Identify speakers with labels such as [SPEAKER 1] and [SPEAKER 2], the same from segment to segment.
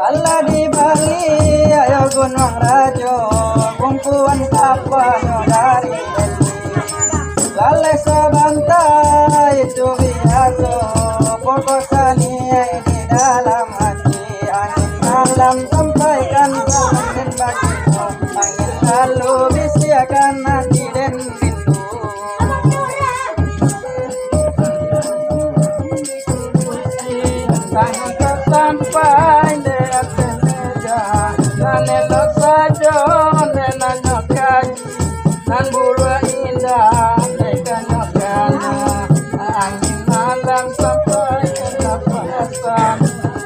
[SPEAKER 1] Allah di Bali ayo gunung rajo kumpulan kapal dari lalai sabantai itu biasa pokok sani di dalam hati angin malam sampaikan angin bagimu angin lalu bisiakan hati dan rindu angin sampai nanelok saja nenanyok kaji nan bulu indah nekanyokan angin malam sampai kenapasan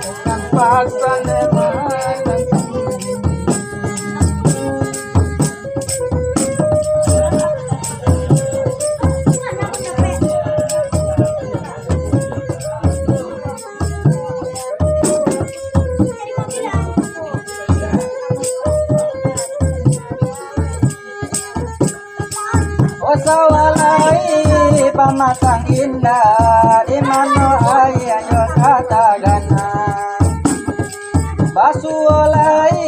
[SPEAKER 1] ikan pasan neman sawalai pamatang indah di mana ayo katagana basuolai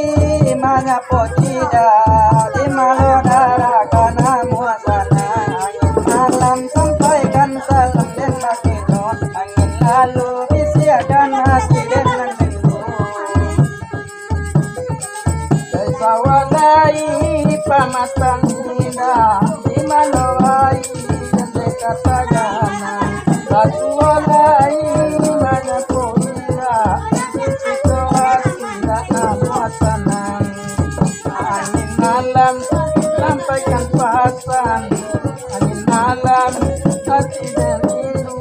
[SPEAKER 1] manya pocida di malo darah kana muasana angin malam sampaikan salam dan makino angin lalu bisiakan hati dan rindu sawalai pamatang indah malawai dan dekatagana basuolai mana poira itu hatinya amasanan angin malam sampaikan pasan angin malam hati dan rindu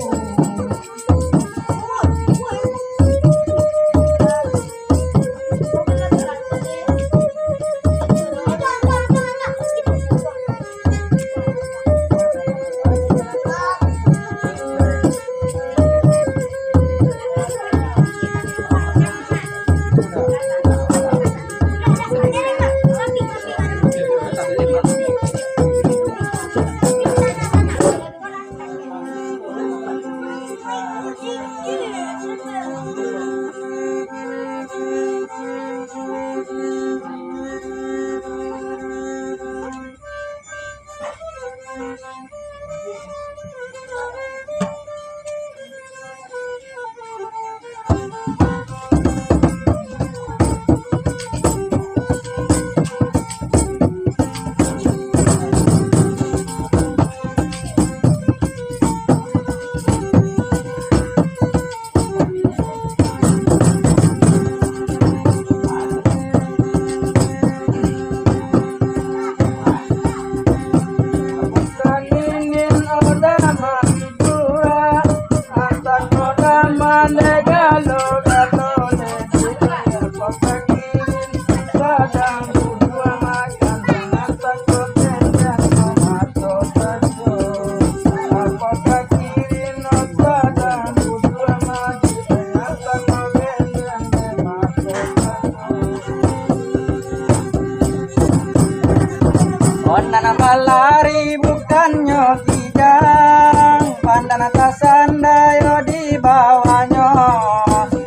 [SPEAKER 1] Ondana balari bukannya kijang pandan atasan dayo di bawahnya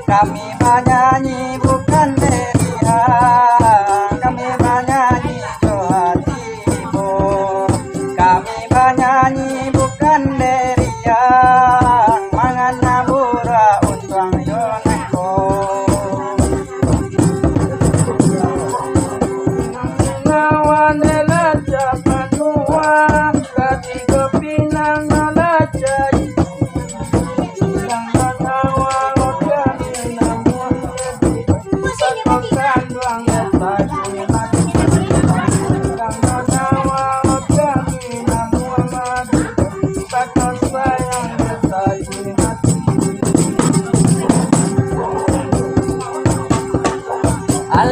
[SPEAKER 1] kami menyanyi bukan deriang kami menyanyi johatibo kami menyanyi bukan deriang mangan nabura untuang yoneko nawan japan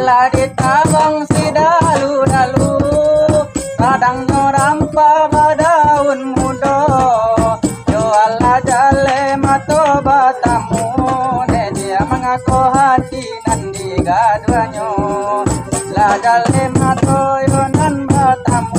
[SPEAKER 1] Lah ditabang si dalu-dalu kadang nyorampa badaun muda jual jale mato batamu dia mengaku hati nan digaduanyo lah jale mato yonan batamu